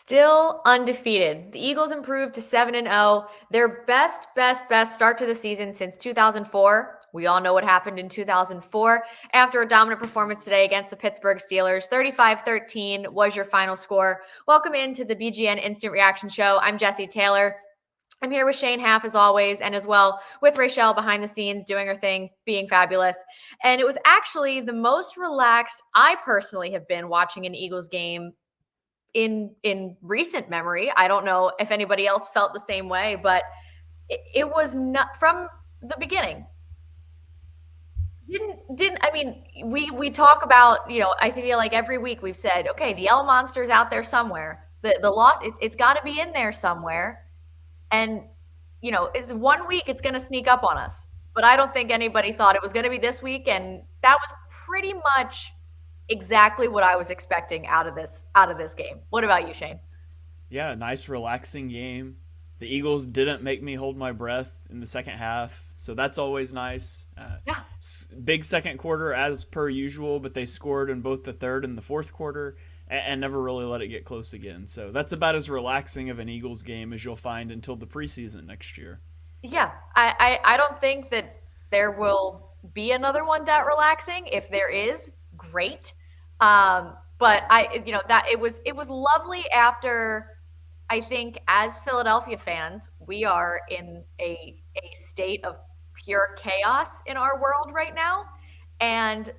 Still undefeated. The Eagles improved to 7-0, their best start to the season since 2004. We all know what happened in 2004 after a dominant performance today against the Pittsburgh Steelers. 35-13 was your final score. Welcome into the BGN Instant Reaction Show. I'm Jesse Taylor. I'm here with Shane Haff, as always, and as well with Raichele behind the scenes doing her thing, being fabulous. And it was actually the most relaxed I personally have been watching an Eagles game in recent memory. I don't know if anybody else felt the same way, but it was not from the beginning. Didn't I mean, we talk about, I feel like every week we've said, okay, the L Monster's out there somewhere. The loss, it's got to be in there somewhere. And it's 1 week it's going to sneak up on us. But I don't think anybody thought it was going to be this week, and that was pretty much exactly what I was expecting out of this game. What about you, Shane? Yeah, nice relaxing game. The Eagles didn't make me hold my breath in the second half, so that's always nice. Yeah. Big second quarter as per usual, but they scored in both the third and the fourth quarter and never really let it get close again. So that's about as relaxing of an Eagles game as you'll find until the preseason next year. Yeah. I don't think that there will be another one that relaxing. If there is, great. But that it was lovely after. I think as Philadelphia fans, we are in a state of pure chaos in our world right now. And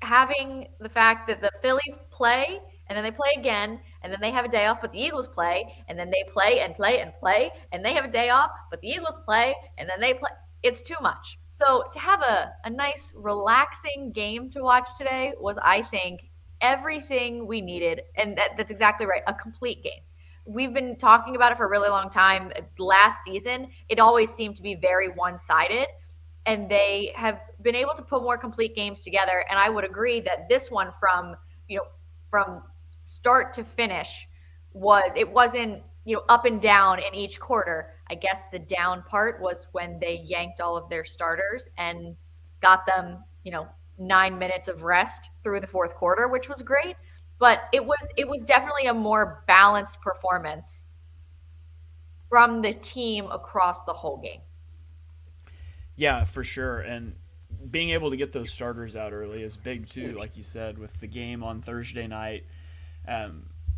having the fact that the Phillies play and then they play again and then they have a day off, but the Eagles play and then they play and play and play and they have a day off, but the Eagles play and then they play. It's too much. So to have a nice, relaxing game to watch today was, I think, everything we needed. And that's exactly right, a complete game. We've been talking about it for a really long time. Last season, it always seemed to be very one-sided, and they have been able to put more complete games together. And I would agree that this one, from start to finish, it wasn't up and down in each quarter. I guess the down part was when they yanked all of their starters and got them 9 minutes of rest through the fourth quarter, which was great. But it was definitely a more balanced performance from the team across the whole game. Yeah, for sure. And being able to get those starters out early is big too, Huge. like you said, with the game on Thursday night.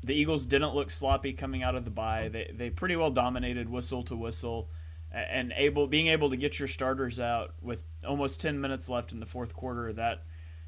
The Eagles didn't look sloppy coming out of the bye. They pretty well dominated whistle to whistle, and being able to get your starters out with almost 10 minutes left in the fourth quarter. That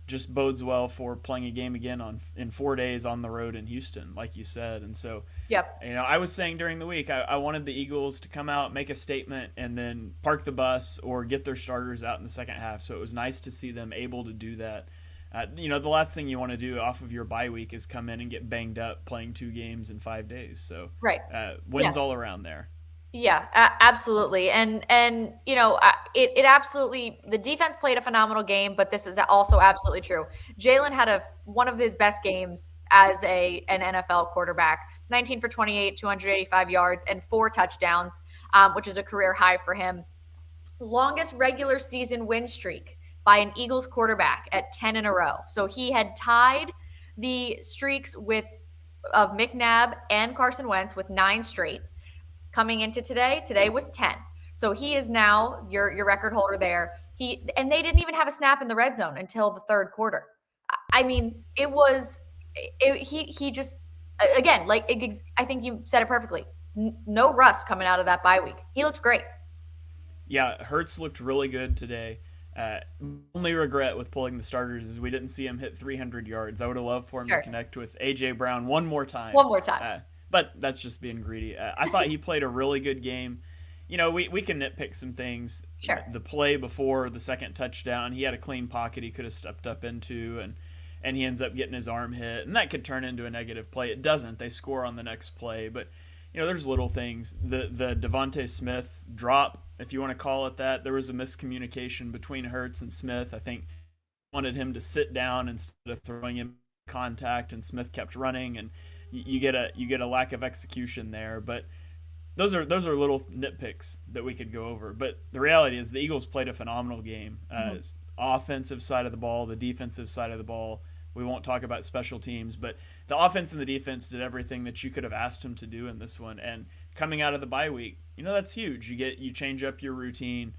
just bodes well for playing a game again in 4 days on the road in Houston, like you said. And so, Yep. I was saying during the week I wanted the Eagles to come out, make a statement, and then park the bus or get their starters out in the second half. So it was nice to see them able to do that. The last thing you want to do off of your bye week is come in and get banged up playing 2 games in 5 days. So Right. Yeah. wins all around there. Yeah, absolutely. And it absolutely, the defense played a phenomenal game, but this is also absolutely true. Jalen had one of his best games as an NFL quarterback. 19 for 28, 285 yards, and 4 touchdowns, which is a career high for him. Longest regular season win streak by an Eagles quarterback at 10 in a row. So he had tied the streaks of McNabb and Carson Wentz with 9 straight. Coming into today was 10. So he is now your record holder there. And they didn't even have a snap in the red zone until the third quarter. I mean, he just, again, I think you said it perfectly. No rust coming out of that bye week. He looked great. Yeah, Hurts looked really good today. Only regret with pulling the starters is we didn't see him hit 300 yards. I would have loved for him Sure. to connect with A.J. Brown one more time. One more time. But that's just being greedy. I thought he played a really good game. We can nitpick some things. Sure. The play before the second touchdown, he had a clean pocket he could have stepped up into, and he ends up getting his arm hit, and that could turn into a negative play. It doesn't. They score on the next play, but there's little things. The Devontae Smith drop, if you want to call it that, there was a miscommunication between Hurts and Smith. I think wanted him to sit down instead of throwing him contact, and Smith kept running, and you get a lack of execution there. But those are little nitpicks that we could go over. But the reality is the Eagles played a phenomenal game. Offensive side of the ball, the defensive side of the ball, We won't talk about special teams, but the offense and the defense did everything that you could have asked them to do in this one. And coming out of the bye week, that's huge. You change up your routine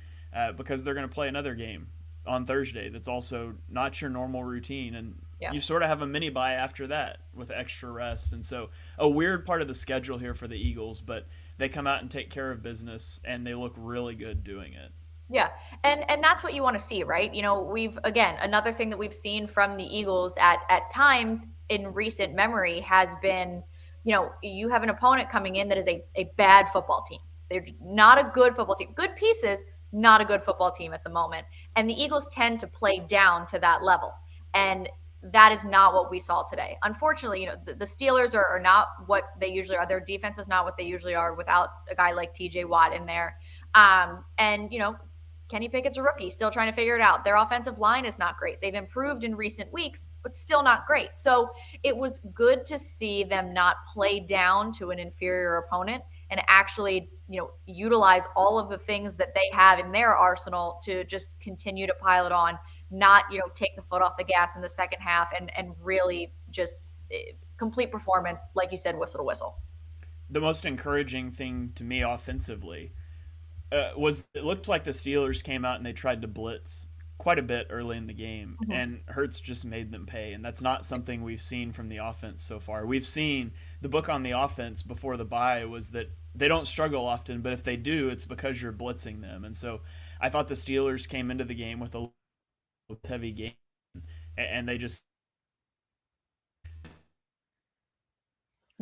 because they're going to play another game on Thursday that's also not your normal routine, and Yeah. you sort of have a mini bye after that with extra rest. And so a weird part of the schedule here for the Eagles, but they come out and take care of business, and they look really good doing it. Yeah. And that's what you want to see, right? We've, again, another thing that we've seen from the Eagles at times in recent memory has been, you have an opponent coming in that is a bad football team. They're not a good football team. Good pieces, not a good football team at the moment. And the Eagles tend to play down to that level. And that is not what we saw today. Unfortunately, the Steelers are not what they usually are. Their defense is not what they usually are without a guy like TJ Watt in there. And Kenny Pickett's a rookie, still trying to figure it out. Their offensive line is not great. They've improved in recent weeks, but still not great. So it was good to see them not play down to an inferior opponent and actually, utilize all of the things that they have in their arsenal to just continue to pile it on, not, take the foot off the gas in the second half and really just complete performance, like you said, whistle to whistle. The most encouraging thing to me offensively was it looked like the Steelers came out and they tried to blitz quite a bit early in the game, and Hurts just made them pay. And that's not something we've seen from the offense so far. We've seen the book on the offense before the bye was that they don't struggle often, but if they do, it's because you're blitzing them. And so I thought the Steelers came into the game with a heavy game, and they just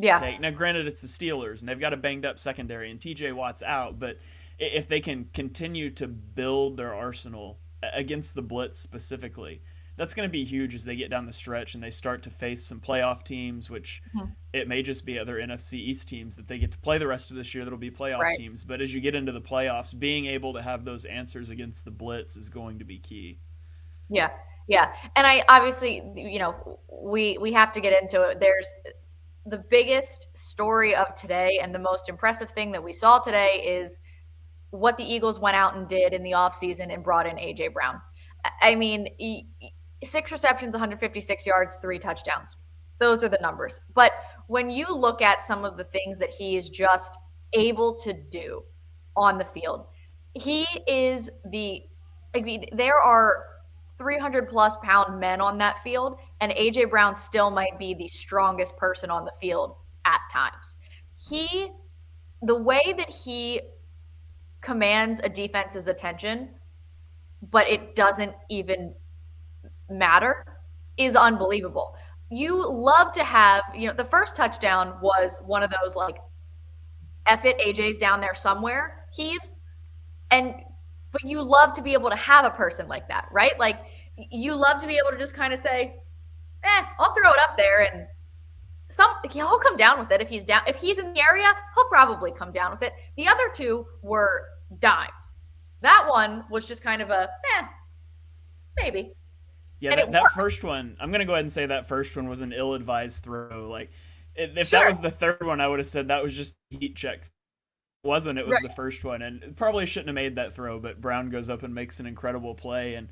take. Now, granted, it's the Steelers, and they've got a banged up secondary, and TJ Watt's out, but if they can continue to build their arsenal against the blitz specifically, that's going to be huge as they get down the stretch and they start to face some playoff teams, which it may just be other NFC East teams that they get to play the rest of this year that'll be playoff teams. But as you get into the playoffs, being able to have those answers against the blitz is going to be key. Yeah. Yeah. And I obviously, we have to get into it. There's the biggest story of today and the most impressive thing that we saw today is what the Eagles went out and did in the offseason and brought in A.J. Brown. I mean, 6 receptions, 156 yards, 3 touchdowns. Those are the numbers. But when you look at some of the things that he is just able to do on the field, he is there are 300-plus pound men on that field, and A.J. Brown still might be the strongest person on the field at times. The way that he commands a defense's attention, but it doesn't even matter, is unbelievable. You love to have, the first touchdown was one of those like, F it, AJ's down there somewhere heaves. But you love to be able to have a person like that, right? Like you love to be able to just kind of say, I'll throw it up there and he'll come down with it. If he's down, if he's in the area, he'll probably come down with it. The other two were dimes. That one was just kind of a, maybe. Yeah, that first one, I'm going to go ahead and say that first one was an ill-advised throw. Like, if that was the third one, I would have said that was just a heat check. It wasn't. It was the first one, and probably shouldn't have made that throw, but Brown goes up and makes an incredible play. And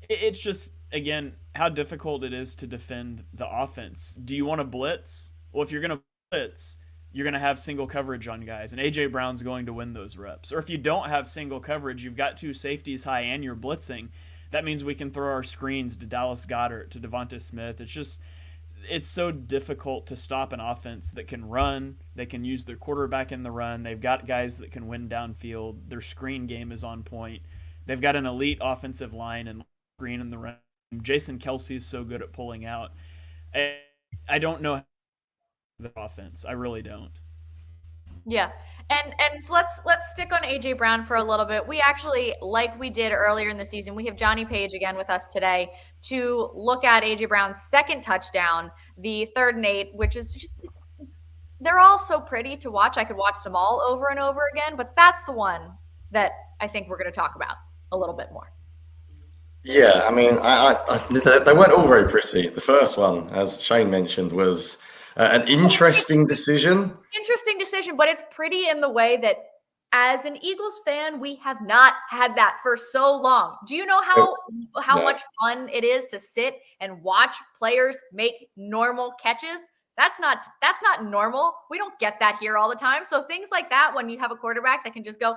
it's just, again, how difficult it is to defend the offense. Do you want to blitz? Well, if you're going to blitz, you're going to have single coverage on guys, and A.J. Brown's going to win those reps. Or if you don't have single coverage, you've got 2 safeties high and you're blitzing, that means we can throw our screens to Dallas Goedert, to Devonta Smith. It's so difficult to stop an offense that can run. They can use their quarterback in the run. They've got guys that can win downfield. Their screen game is on point. They've got an elite offensive line and screen in the run. Jason Kelce is so good at pulling out. I don't know the offense. I really don't. Yeah. And so let's stick on A.J. Brown for a little bit. We actually, like we did earlier in the season, we have Jonny Page again with us today to look at A.J. Brown's second touchdown, the 3rd and 8, which is just, they're all so pretty to watch. I could watch them all over and over again, but that's the one that I think we're going to talk about a little bit more. Yeah, I mean, they weren't all very pretty. The first one, as Shane mentioned, was an interesting decision. Interesting decision, but it's pretty in the way that as an Eagles fan, we have not had that for so long. Do you know how much fun it is to sit and watch players make normal catches? That's not normal. We don't get that here all the time. So things like that, when you have a quarterback that can just go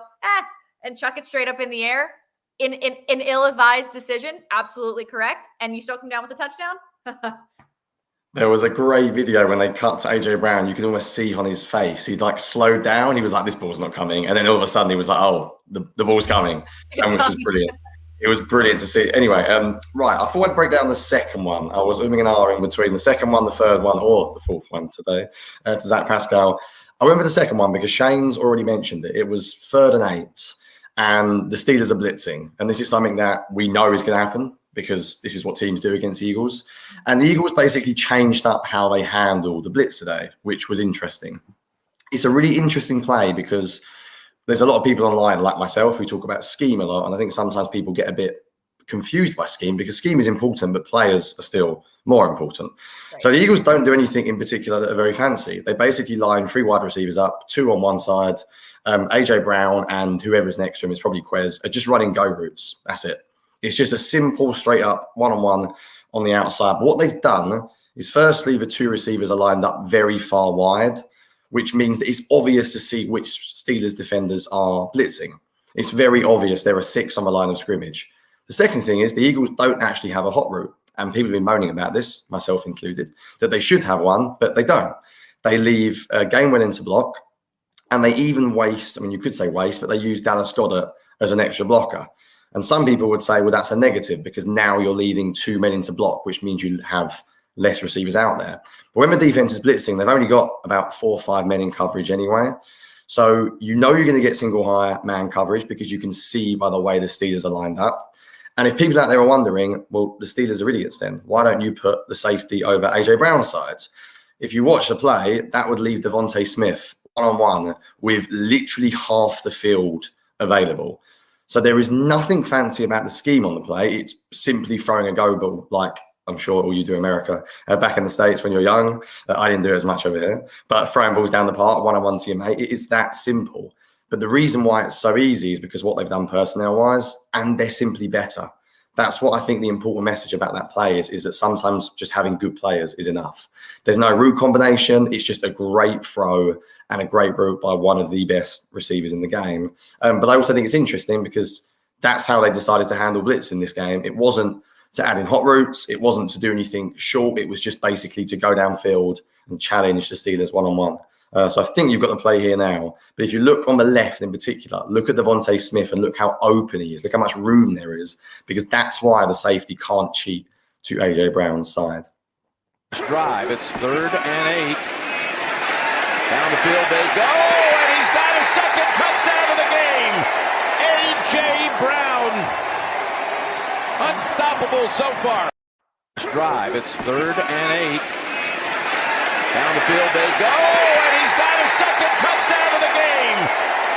and chuck it straight up in the air in an ill-advised decision, absolutely correct. And you still come down with a touchdown. There was a great video when they cut to AJ Brown. You could almost see on his face. He'd like slowed down. He was like, this ball's not coming. And then all of a sudden he was like, oh, the ball's coming. And which was brilliant. It was brilliant to see. Anyway, right. I thought I'd break down the second one. I was umming and ahhing between the second one, the third one, or the fourth one today to Zach Pascal. I went for the second one because Shane's already mentioned it. It was 3rd and 8, and the Steelers are blitzing. And this is something that we know is going to happen, because this is what teams do against the Eagles. And the Eagles basically changed up how they handle the blitz today, which was interesting. It's a really interesting play because there's a lot of people online like myself who talk about scheme a lot. And I think sometimes people get a bit confused by scheme, because scheme is important, but players are still more important. Right. So the Eagles don't do anything in particular that are very fancy. They basically line 3 wide receivers up, 2 on one side. AJ Brown and whoever's next to him is probably Quez, are just running go routes. That's it. It's just a simple, straight up one-on-one on the outside. But what they've done is, firstly, the 2 receivers are lined up very far wide, which means that it's obvious to see which Steelers defenders are blitzing. It's very obvious there are 6 on the line of scrimmage. The second thing is the Eagles don't actually have a hot route. And people have been moaning about this, myself included, that they should have one, but they don't. They leave Gannon to block, and they even waste, I mean, you could say waste, but they use Dallas Goedert as an extra blocker. And some people would say, well, that's a negative, because now you're leaving 2 men into block, which means you have less receivers out there. But when the defense is blitzing, they've only got about 4 or 5 men in coverage anyway. So you know you're going to get single high man coverage, because you can see by the way the Steelers are lined up. And if people out there are wondering, well, the Steelers are idiots then. Why don't you put the safety over AJ Brown's side? If you watch the play, that would leave Devontae Smith one-on-one with literally half the field available. So there is nothing fancy about the scheme on the play. It's simply throwing a go ball, like I'm sure all you do in America. Back in the States when you're young, I didn't do it as much over here, but throwing balls down the park, one-on-one to your mate, it is that simple. But the reason why it's so easy is because what they've done personnel-wise, and they're simply better. That's what I think the important message about that play is that sometimes just having good players is enough. There's no route combination. It's just a great throw and a great route by one of the best receivers in the game. But I also think it's interesting because that's how they decided to handle blitz in this game. It wasn't to add in hot routes. It wasn't to do anything short. It was just basically to go downfield and challenge the Steelers one-on-one. So I think you've got the play here now. But if you look on the left in particular, look at Devontae Smith and look how open he is. Look how much room there is, because that's why the safety can't cheat to A.J. Brown's side. Drive. It's 3rd and 8. Down the field they go, and he's got his second touchdown of the game. A.J. Brown. Unstoppable so far. Drive. It's 3rd and 8. Down the field they go, and he's got his second touchdown of the game.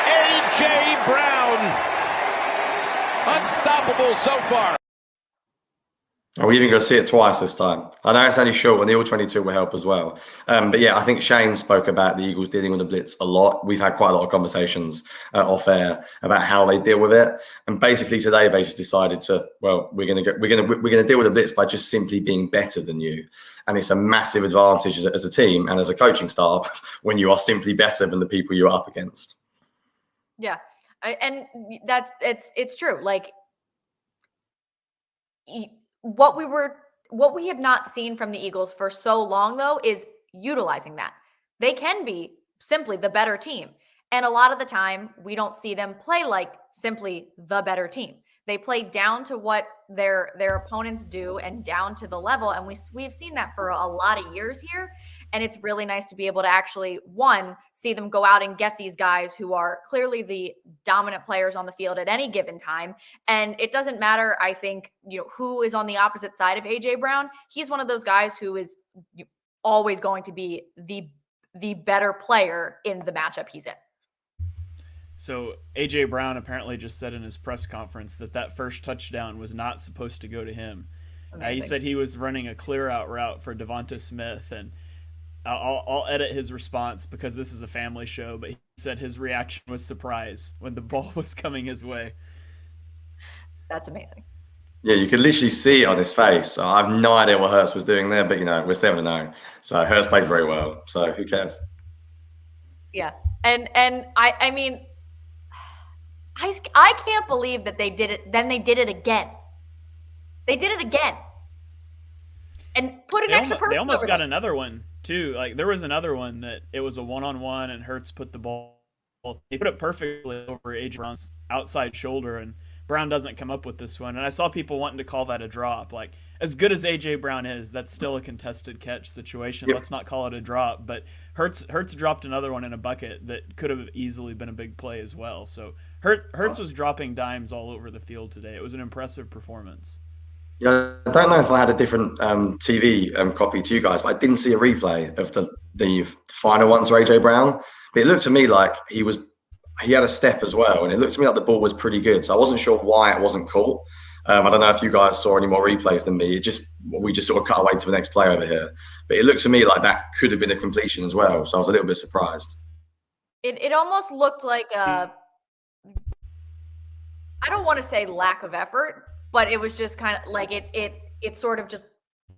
A.J. Brown. Unstoppable so far. Oh, we're even going to see it twice this time. I know it's only short, and the All-22 will help as well. But yeah, I think Shane spoke about the Eagles dealing with the blitz a lot. We've had quite a lot of conversations off air about how they deal with it. And basically today they just decided to, well, we're going to deal with the blitz by just simply being better than you. And it's a massive advantage as a team and as a coaching staff when you are simply better than the people you're up against. Yeah, and that it's true. Like, what we have not seen from the Eagles for so long, though, is utilizing that. They can be simply the better team. And a lot of the time, we don't see them play like simply the better team. They play down to what their opponents do and down to the level. And we've seen that for a lot of years here. And it's really nice to be able to actually, one, see them go out and get these guys who are clearly the dominant players on the field at any given time. And it doesn't matter, I think, who is on the opposite side of A.J. Brown. He's one of those guys who is always going to be the better player in the matchup he's in. So A.J. Brown apparently just said in his press conference that first touchdown was not supposed to go to him. He said he was running a clear out route for Devonta Smith, and I'll edit his response because this is a family show, but said his reaction was surprise when the ball was coming his way. That's amazing. Yeah, you could literally see it on his face. I have no idea what Hurts was doing there, but we're 7-0, so Hurts played very well. So who cares? Yeah, and I mean, I can't believe that they did it. Then they did it again. They did it again, and put an extra person. They almost over got them. another one too. Like there was another one that it was a 1-on-1, and Hurts put the ball. He put it perfectly over AJ Brown's outside shoulder, and Brown doesn't come up with this one. And I saw people wanting to call that a drop. Like, as good as AJ Brown is, that's still a contested catch situation. Yep. Let's not call it a drop. But Hurts dropped another one in a bucket that could have easily been a big play as well. So Hurts was dropping dimes all over the field today. It was an impressive performance. Yeah, I don't know if I had a different TV copy to you guys, but I didn't see a replay of the final ones for AJ Brown. But it looked to me like he had a step as well, and it looked to me like the ball was pretty good. So I wasn't sure why it wasn't caught. I don't know if you guys saw any more replays than me. We just sort of cut away to the next play over here. But it looked to me like that could have been a completion as well. So I was a little bit surprised. It almost looked like I don't want to say lack of effort, but it was just kind of like it sort of just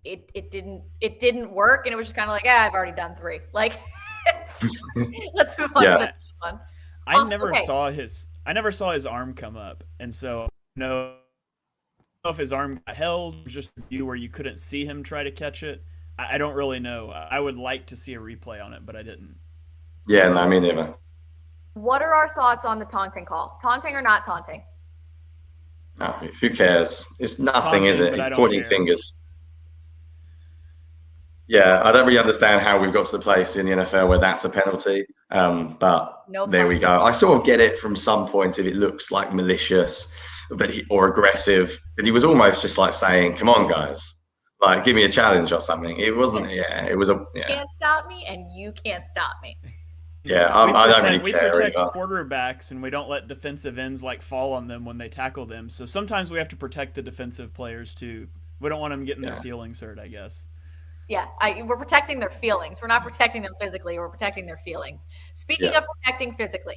it didn't work, and it was just kind of like, I've already done 3. Like let's move on to the next one. I never saw his arm come up, and so no if his arm got held. It was just a view where you couldn't see him try to catch it. I don't really know. I would like to see a replay on it, but I didn't. Yeah, no, me neither. What are our thoughts on the taunting call? Taunting or not taunting? No, who cares? It's nothing, is it? He's pointing fingers. Yeah, I don't really understand how we've got to the place in the NFL where that's a penalty. But there we go. I sort of get it from some point if it looks like malicious or aggressive. But he was almost just like saying, come on, guys. Like, give me a challenge or something. It wasn't, it was a... Yeah. You can't stop me, and you can't stop me. Yeah, I don't really care. We protect quarterbacks, and we don't let defensive ends fall on them when they tackle them. So sometimes we have to protect the defensive players too. We don't want them getting their feelings hurt, I guess. Yeah, we're protecting their feelings. We're not protecting them physically. We're protecting their feelings. Speaking of protecting physically,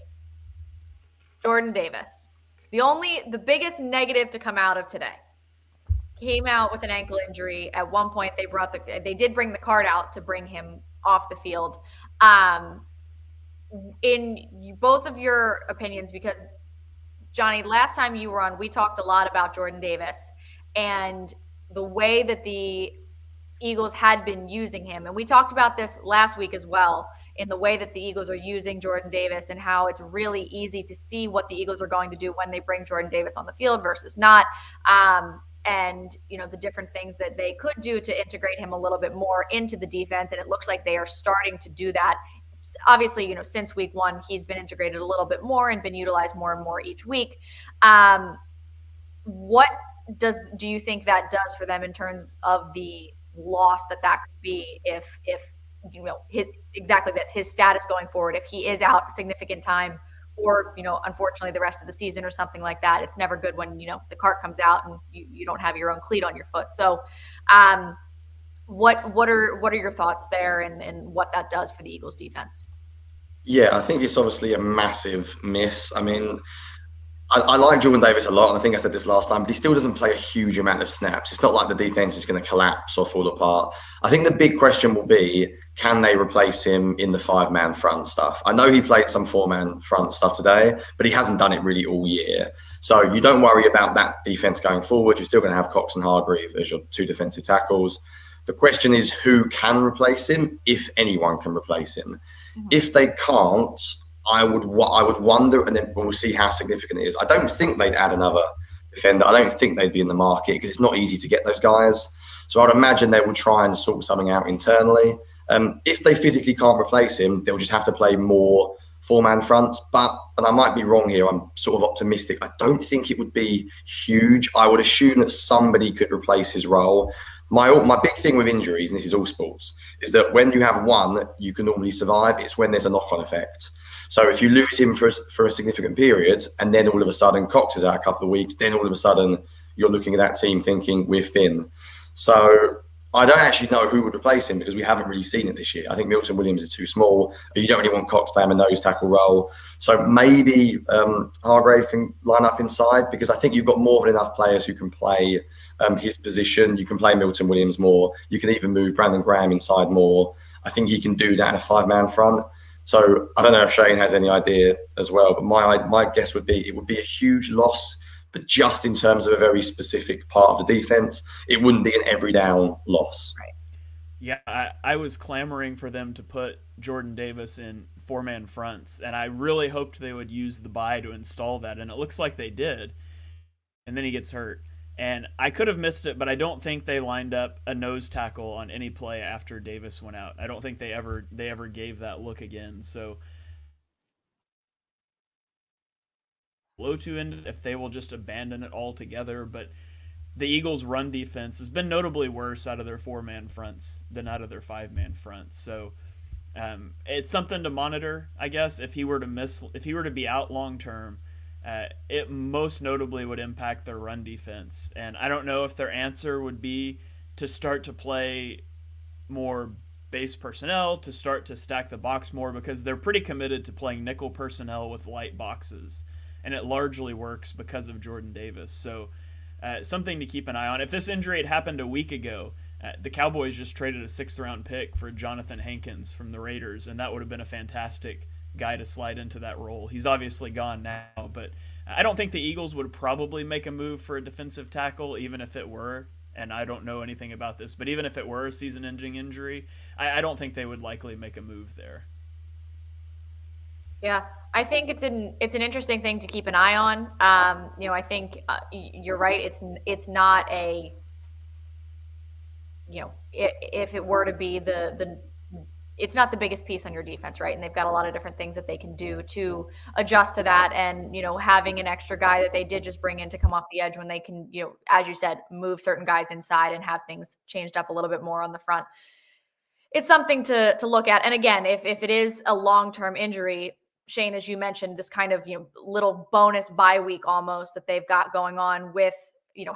Jordan Davis, the biggest negative to come out of today, came out with an ankle injury. At one point, they did bring the cart out to bring him off the field. In both of your opinions, because Johnny, last time you were on, we talked a lot about Jordan Davis and the way that the Eagles had been using him. And we talked about this last week as well, in the way that the Eagles are using Jordan Davis and how it's really easy to see what the Eagles are going to do when they bring Jordan Davis on the field versus not. And, the different things that they could do to integrate him a little bit more into the defense. And it looks like they are starting to do that. Obviously, since week 1, he's been integrated a little bit more and been utilized more and more each week. What do you think that does for them in terms of the loss that could be if exactly this, his status going forward, if he is out significant time or, unfortunately the rest of the season or something like that? It's never good when, the cart comes out and you don't have your own cleat on your foot. So, what are your thoughts there and what that does for the Eagles defense? Yeah, I think it's obviously a massive miss. I mean, I like Jordan Davis a lot, and I think I said this last time, but he still doesn't play a huge amount of snaps. It's not like the defense is going to collapse or fall apart. I think the big question will be, can they replace him in the 5-man front stuff? I know he played some 4-man front stuff today, but he hasn't done it really all year. So you don't worry about that defense going forward. You're still going to have Cox and Hargreave as your 2 defensive tackles. The question is who can replace him, if anyone can replace him. Mm-hmm. If they can't, I would wonder, and then we'll see how significant it is. I don't think they'd add another defender. I don't think they'd be in the market because it's not easy to get those guys. So I'd imagine they will try and sort something out internally. If they physically can't replace him, they'll just have to play more 4-man fronts. And I might be wrong here, I'm sort of optimistic. I don't think it would be huge. I would assume that somebody could replace his role. My big thing with injuries, and this is all sports, is that when you have one, you can normally survive. It's when there's a knock-on effect. So if you lose him for a significant period, and then all of a sudden Cox is out a couple of weeks, then all of a sudden you're looking at that team thinking we're thin. So I don't actually know who would replace him because we haven't really seen it this year. I think Milton Williams is too small. You don't really want Cox to play him a nose tackle role. So maybe Hargrave can line up inside because I think you've got more than enough players who can play his position. You can play Milton Williams more. You can even move Brandon Graham inside more. I think he can do that in a 5-man front. So I don't know if Shane has any idea as well, but my guess would be it would be a huge loss, but just in terms of a very specific part of the defense, it wouldn't be an every down loss. Right. Yeah, I was clamoring for them to put Jordan Davis in 4-man fronts, and I really hoped they would use the bye to install that, and it looks like they did. And then he gets hurt. And I could have missed it, but I don't think they lined up a nose tackle on any play after Davis went out. I don't think they ever gave that look again. So low to end if they will just abandon it altogether. But the Eagles' run defense has been notably worse out of their 4-man fronts than out of their 5-man fronts. So it's something to monitor, I guess. If he were to be out long term, it most notably would impact their run defense. And I don't know if their answer would be to start to play more base personnel, to start to stack the box more, because they're pretty committed to playing nickel personnel with light boxes. And it largely works because of Jordan Davis. So something to keep an eye on. If this injury had happened a week ago, the Cowboys just traded a 6th-round pick for Jonathan Hankins from the Raiders, and that would have been a fantastic guy to slide into that role. He's obviously gone now, but I don't think the Eagles would probably make a move for a defensive tackle, even if it were, and I don't know anything about this, but even if it were a season-ending injury, I don't think they would likely make a move there. Yeah, I think it's an interesting thing to keep an eye on. I think you're right. It's not a, if it were to be it's not the biggest piece on your defense, right? And they've got a lot of different things that they can do to adjust to that. And, having an extra guy that they did just bring in to come off the edge when they can, as you said, move certain guys inside and have things changed up a little bit more on the front. It's something to look at. And again, if it is a long-term injury, Shane, as you mentioned, this kind of, little bonus bye week almost that they've got going on with,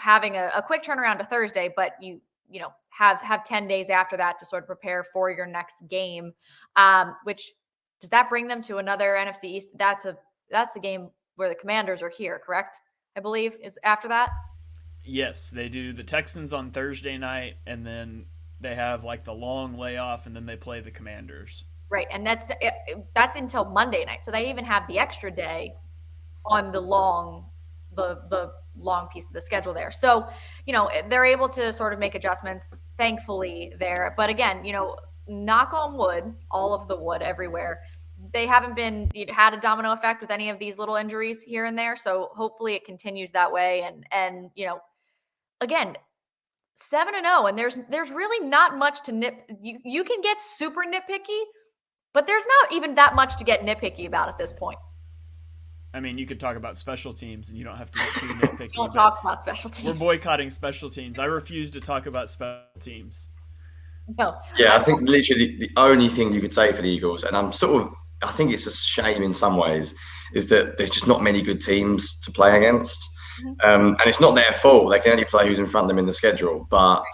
having a quick turnaround to Thursday, but you have 10 days after that to sort of prepare for your next game. Which does that bring them to another NFC East? That's the game where the Commanders are here, correct? I believe is after that. Yes, they do the Texans on Thursday night, and then they have like the long layoff, and then they play the Commanders. Right, and that's until Monday night. So they even have the extra day on the long piece of the schedule there. So, they're able to sort of make adjustments, thankfully, there. But again, knock on wood, all of the wood everywhere. They haven't had a domino effect with any of these little injuries here and there. So hopefully it continues that way. And again, 7-0, and there's really not much to nip. You can get super nitpicky, but there's not even that much to get nitpicky about at this point. I mean, you could talk about special teams, and you don't have to get too nitpicky. Don't talk about special teams. We're boycotting special teams. I refuse to talk about special teams. No. Yeah, I think literally the only thing you could say for the Eagles, and I think it's a shame in some ways, is that there's just not many good teams to play against. Mm-hmm. And it's not their fault. They can only play who's in front of them in the schedule. But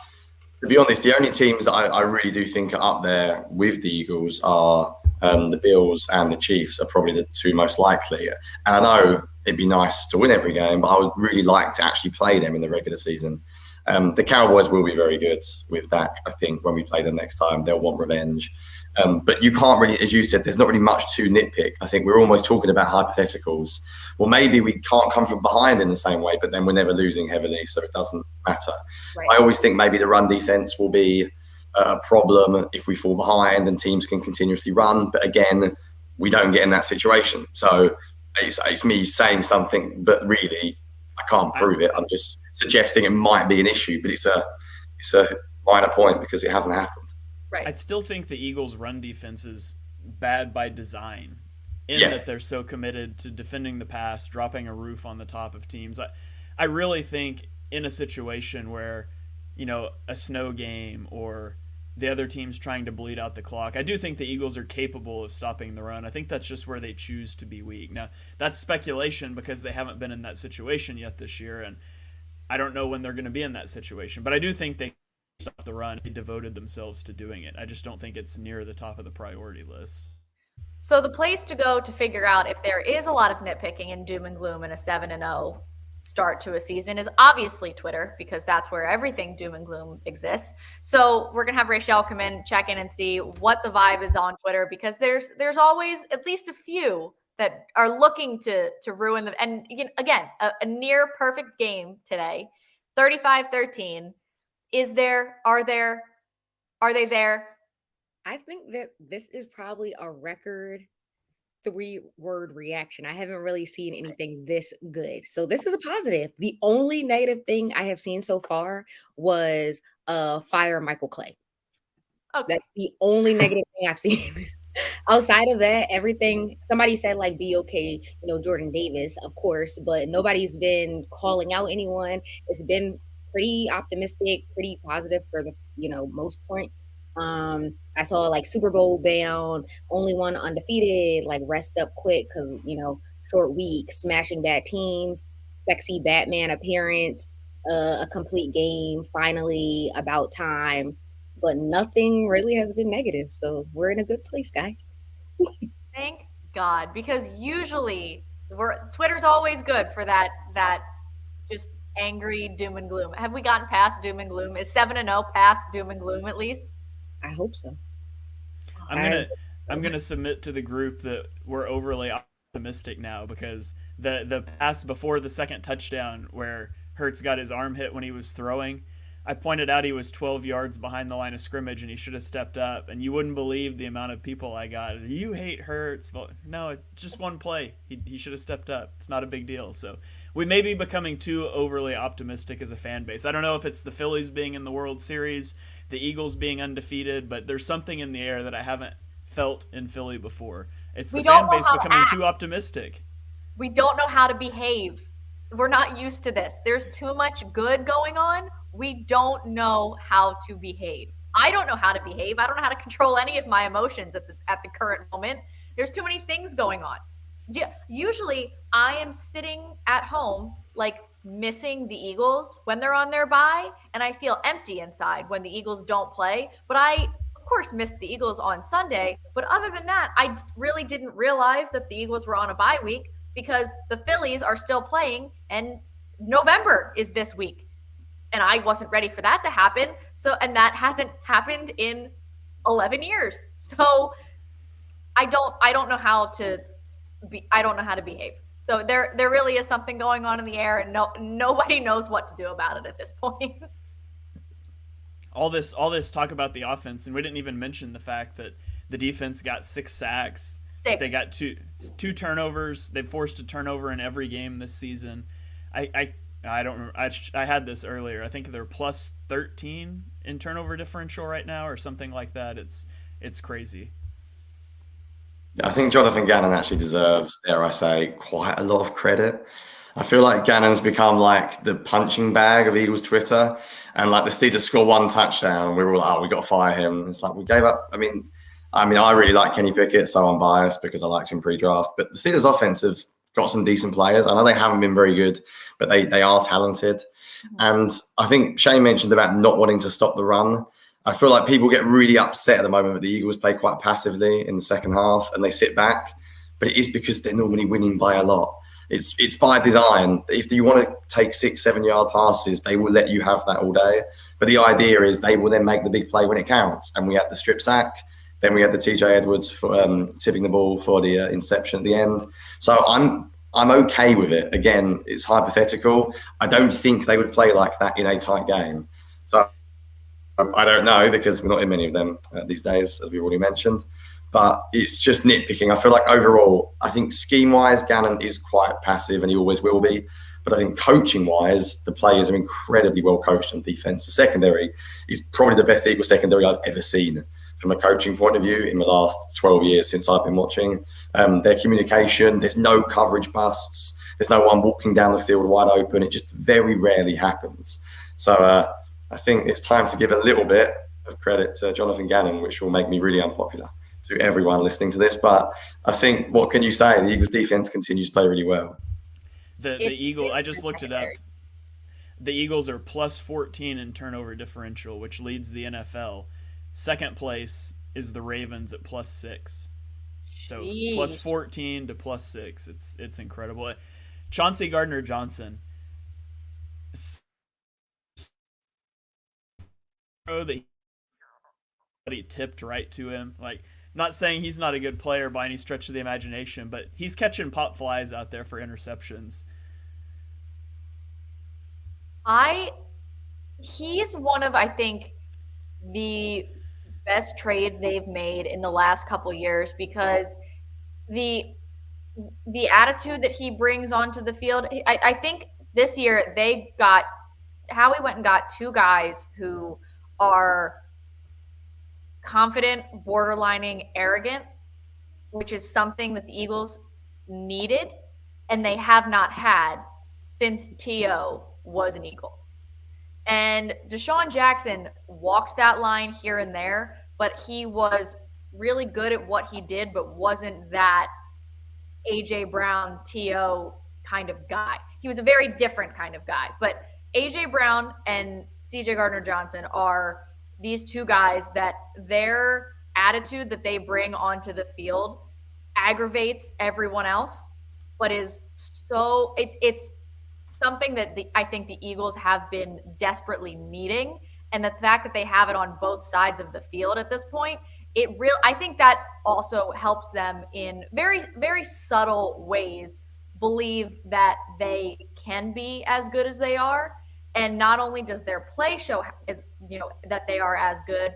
to be honest, the only teams that I really do think are up there with the Eagles are the Bills and the Chiefs are probably the two most likely. And I know it'd be nice to win every game, but I would really like to actually play them in the regular season. The Cowboys will be very good with Dak. I think when we play them next time, they'll want revenge. But you can't really, as you said, there's not really much to nitpick. I think we're almost talking about hypotheticals. Well, maybe we can't come from behind in the same way, but then we're never losing heavily, so it doesn't matter. Right. I always think maybe the run defense will be a problem if we fall behind and teams can continuously run. But again, we don't get in that situation. So it's me saying something, but really I can't prove it. I'm just suggesting it might be an issue, but it's a minor point because it hasn't happened. Right. I still think the Eagles' run defense is bad by design in that they're so committed to defending the pass, dropping a roof on the top of teams. I really think in a situation where, a snow game or the other team's trying to bleed out the clock, I do think the Eagles are capable of stopping the run. I think that's just where they choose to be weak. Now, that's speculation because they haven't been in that situation yet this year, and I don't know when they're going to be in that situation. But I do think they stop the run. They devoted themselves to doing it. I just don't think it's near the top of the priority list. So the place to go to figure out if there is a lot of nitpicking and doom and gloom in a 7-0 start to a season is obviously Twitter, because that's where everything doom and gloom exists. So we're gonna have Raichele come in, check in, and see what the vibe is on Twitter, because there's always at least a few that are looking to ruin the, and again, a near perfect game today, 35-13. Are they there? I think that this is probably a record 3-word reaction. I haven't really seen anything this good. So this is a positive. The only negative thing I have seen so far was fire Michael Clay. Okay. That's the only negative thing I've seen. Outside of that, everything, somebody said like be okay, Jordan Davis, of course, but nobody's been calling out anyone. It's been pretty optimistic, pretty positive for the, most point. I saw like Super Bowl bound, only one undefeated, like rest up quick because, short week, smashing bad teams, sexy Batman appearance, a complete game, finally about time. But nothing really has been negative. So we're in a good place, guys. Thank God, because usually Twitter's always good for that just angry doom and gloom. Have we gotten past doom and gloom? Is 7-0 past doom and gloom at least? I hope so. I'm gonna submit to the group that we're overly optimistic now, because the pass before the second touchdown where Hurts got his arm hit when he was throwing, I pointed out he was 12 yards behind the line of scrimmage and he should have stepped up, and you wouldn't believe the amount of people I got. You hate Hurts. Well, no, just one play. He should have stepped up. It's not a big deal. So we may be becoming too overly optimistic as a fan base. I don't know if it's the Phillies being in the World Series, the Eagles being undefeated, but there's something in the air that I haven't felt in Philly before. It's the fan base becoming too optimistic. We don't know how to behave. We're not used to this. There's too much good going on. We don't know how to behave. I don't know how to behave. I don't know how to control any of my emotions at the current moment. There's too many things going on. Usually I am sitting at home, like missing the Eagles when they're on their bye, and I feel empty inside when the Eagles don't play. But I, of course, missed the Eagles on Sunday. But other than that, I really didn't realize that the Eagles were on a bye week, because the Phillies are still playing and November is this week. And I wasn't ready for that to happen. So, and that hasn't happened in 11 years. So I don't know how to behave. So there really is something going on in the air, and nobody knows what to do about it at this point. All this talk about the offense, and we didn't even mention the fact that the defense got 6 sacks. 6. They got two turnovers. They've forced a turnover in every game this season. I don't remember. I had this earlier. I think they're plus 13 in turnover differential right now, or something like that. It's crazy. I think Jonathan Gannon actually deserves, dare I say, quite a lot of credit. I feel like Gannon's become like the punching bag of Eagles Twitter, and like the Steelers score one touchdown, and we were all like, "Oh, we got to fire him." It's like we gave up. I mean, I really like Kenny Pickett, so I'm biased because I liked him pre-draft. But the Steelers' offense have got some decent players. I know they haven't been very good, but they are talented. And I think Shane mentioned about not wanting to stop the run. I feel like people get really upset at the moment that the Eagles play quite passively in the second half and they sit back. But it is because they're normally winning by a lot. It's by design. If you want to take 6-7 yard passes, they will let you have that all day. But the idea is they will then make the big play when it counts. And we had the strip sack. Then we had the TJ Edwards for tipping the ball for the inception at the end. So I'm okay with it. Again, it's hypothetical. I don't think they would play like that in a tight game. So I don't know, because we're not in many of them these days, as we already mentioned. But it's just nitpicking. I feel like overall, I think scheme-wise, Gannon is quite passive, and he always will be. But I think coaching-wise, the players are incredibly well coached on defense. The secondary is probably the best Eagles secondary I've ever seen from a coaching point of view in the last 12 years since I've been watching. Their communication, there's no coverage busts. There's no one walking down the field wide open. It just very rarely happens. So I think it's time to give a little bit of credit to Jonathan Gannon, which will make me really unpopular to everyone listening to this. But I think, what can you say? The Eagles defense continues to play really well. The Eagle, I just looked it up. the Eagles are plus 14 in turnover differential, which leads the NFL. Second place is the Ravens at plus 6. So plus Jeez. 14 to plus 6. It's incredible. Chauncey Gardner-Johnson, that he tipped right to him. Like, not saying he's not a good player by any stretch of the imagination, but he's catching pop flies out there for interceptions. He's one of, I think, the best trades they've made in the last couple years, because the the attitude that he brings onto the field. I think this year Howie went and got two guys who are confident, borderlining arrogant, which is something that the Eagles needed and they have not had since T.O. was an Eagle. And Deshaun Jackson walked that line here and there, but he was really good at what he did, but wasn't that A.J. Brown, T.O. kind of guy. He was a very different kind of guy. But A.J. Brown and C.J. Gardner-Johnson are these two guys that their attitude that they bring onto the field aggravates everyone else, but is so it's something that I think the Eagles have been desperately needing, and the fact that they have it on both sides of the field at this point, I think that also helps them in very, very subtle ways believe that they can be as good as they are. And not only does their play show that they are as good,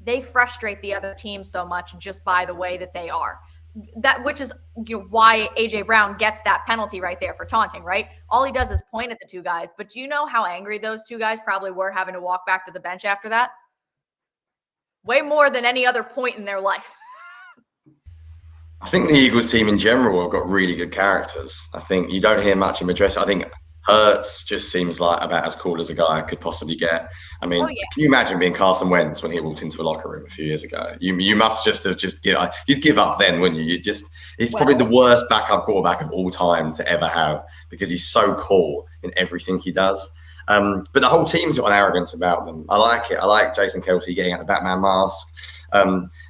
they frustrate the other team so much just by the way that they are. Which is why A.J. Brown gets that penalty right there for taunting, right? All he does is point at the two guys. But do you know how angry those two guys probably were having to walk back to the bench after that? Way more than any other point in their life. I think the Eagles team in general have got really good characters. I think you don't hear much of him address. I think Hurts just seems like about as cool as a guy could possibly get. I mean, Can you imagine being Carson Wentz when he walked into a locker room a few years ago? You must you'd give up then, wouldn't you? He's probably the worst backup quarterback of all time to ever have, because he's so cool in everything he does. But the whole team's got an arrogance about them. I like it. I like Jason Kelce getting out the Batman mask.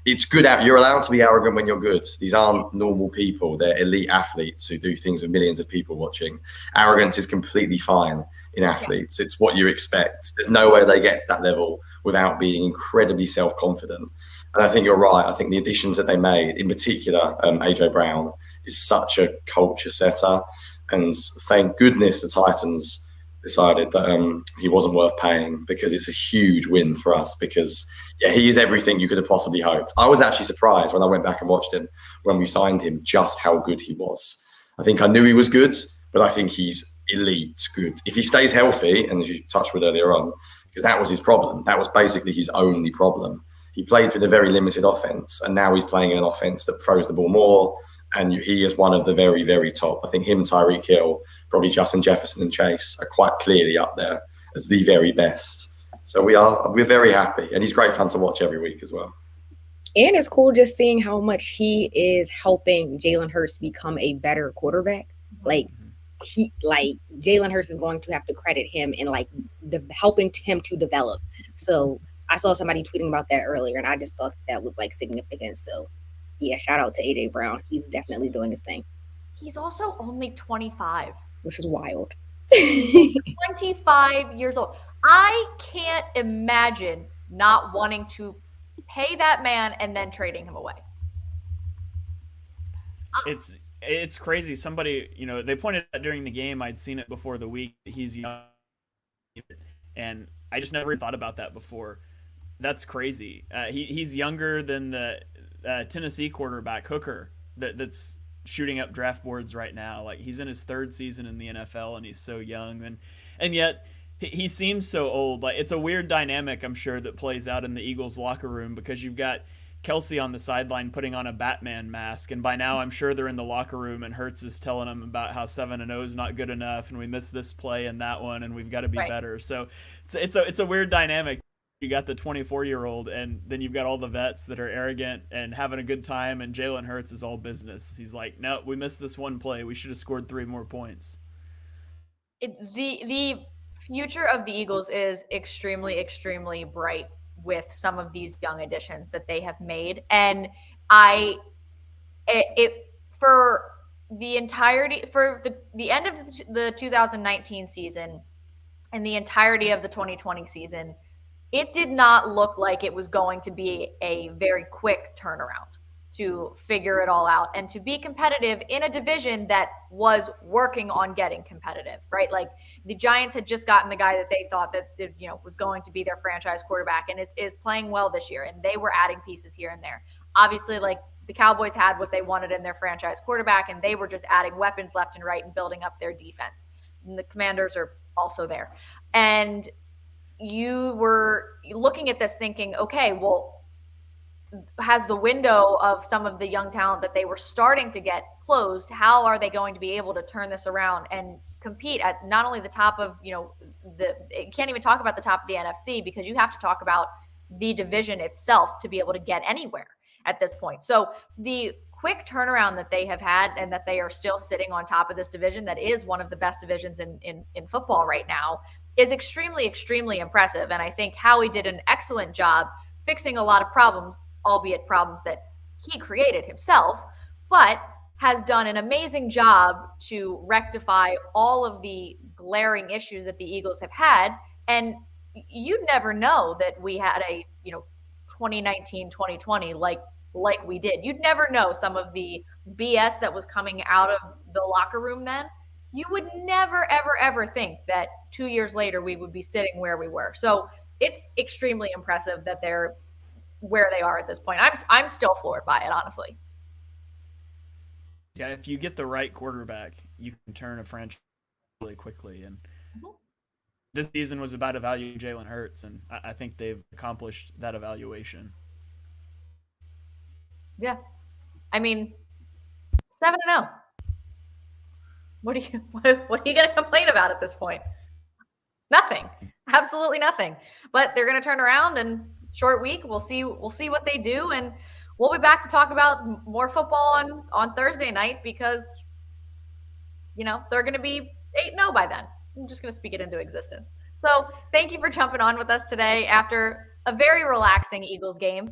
It's good. You're allowed to be arrogant when you're good. These aren't normal people. They're elite athletes who do things with millions of people watching. Arrogance is completely fine in athletes. It's what you expect. There's no way they get to that level without being incredibly self-confident. And I think you're right. I think the additions that they made, in particular, A.J. Brown, is such a culture setter. And thank goodness the Titans decided that he wasn't worth paying, because it's a huge win for us, because he is everything you could have possibly hoped. I was actually surprised when I went back and watched him when we signed him, just how good he was. I think I knew he was good, but I think he's elite good. If he stays healthy, and as you touched with earlier on, because that was his problem. That was basically his only problem. He played with a very limited offense, and now he's playing in an offense that throws the ball more, and he is one of the very, very top. I think him, Tyreek Hill, probably Justin Jefferson and Chase are quite clearly up there as the very best. So we're very happy, and he's great fun to watch every week as well. And it's cool just seeing how much he is helping Jalen Hurts become a better quarterback. Jalen Hurts is going to have to credit him in helping him to develop. So I saw somebody tweeting about that earlier, and I just thought that was significant. So yeah, shout out to A.J. Brown. He's definitely doing his thing. He's also only 25. Which is wild. 25 years old. I can't imagine not wanting to pay that man and then trading him away. It's crazy. Somebody, they pointed out during the game, I'd seen it before the week, he's young, and I just never thought about that before. That's crazy. He's younger than the Tennessee quarterback Hooker that's shooting up draft boards right now. He's in his third season in the NFL, and he's so young, and yet he seems so old. It's a weird dynamic, I'm sure, that plays out in the Eagles locker room, because you've got Kelce on the sideline putting on a Batman mask, and by now I'm sure they're in the locker room and Hurts is telling them about how 7-0 is not good enough, and we missed this play and that one, and we've got to be better. So it's a weird dynamic. You got the 24-year-old, and then you've got all the vets that are arrogant and having a good time, and Jalen Hurts is all business. He's like, no, we missed this one play. We should have scored 3 more points. The future of the Eagles is extremely, extremely bright with some of these young additions that they have made. And for the entirety, for the end of the 2019 season and the entirety of the 2020 season, it did not look like it was going to be a very quick turnaround to figure it all out and to be competitive in a division that was working on getting competitive, right? Like the Giants had just gotten the guy that they thought that was going to be their franchise quarterback and is playing well this year, and they were adding pieces here and there. Obviously, like the Cowboys had what they wanted in their franchise quarterback, and they were just adding weapons left and right and building up their defense. And the Commanders are also there. And you were looking at this thinking, okay, well, has the window of some of the young talent that they were starting to get closed? How are they going to be able to turn this around and compete at not only the top of, you can't even talk about the top of the NFC because you have to talk about the division itself to be able to get anywhere at this point. So the quick turnaround that they have had and that they are still sitting on top of this division that is one of the best divisions in football right now is extremely, extremely impressive. And I think Howie did an excellent job fixing a lot of problems, albeit problems that he created himself, but has done an amazing job to rectify all of the glaring issues that the Eagles have had. And you'd never know that we had a, 2019, 2020 like we did. You'd never know some of the BS that was coming out of the locker room then. You would never, ever, ever think that 2 years later we would be sitting where we were. So it's extremely impressive that they're where they are at this point. I'm still floored by it, honestly. Yeah, if you get the right quarterback, you can turn a franchise really quickly. And this season was about evaluating Jalen Hurts, and I think they've accomplished that evaluation. Yeah, I mean, 7-0. What are you going to complain about at this point? Nothing, absolutely nothing. But they're going to turn around and short week. We'll see what they do, and we'll be back to talk about more football on Thursday night because they're going to be 8-0 by then. I'm just going to speak it into existence. So thank you for jumping on with us today after a very relaxing Eagles game.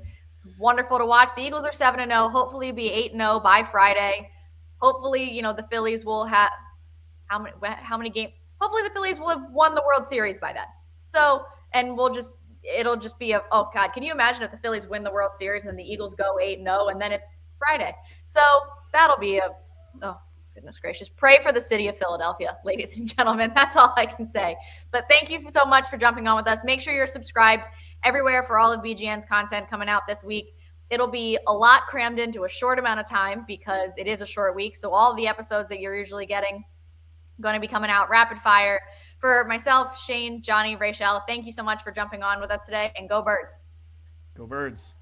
Wonderful to watch. The Eagles are 7-0. Hopefully be 8-0 by Friday. Hopefully, the Phillies will have how many games? Hopefully the Phillies will have won the World Series by then. So, and it'll just be oh God, can you imagine if the Phillies win the World Series and then the Eagles go 8-0 and then it's Friday? So that'll be oh goodness gracious. Pray for the city of Philadelphia, ladies and gentlemen. That's all I can say. But thank you so much for jumping on with us. Make sure you're subscribed everywhere for all of BGN's content coming out this week. It'll be a lot crammed into a short amount of time because it is a short week. So all of the episodes that you're usually getting going to be coming out rapid fire. For myself, Shane, Jonny, Raichele, thank you so much for jumping on with us today, and go Birds. Go Birds.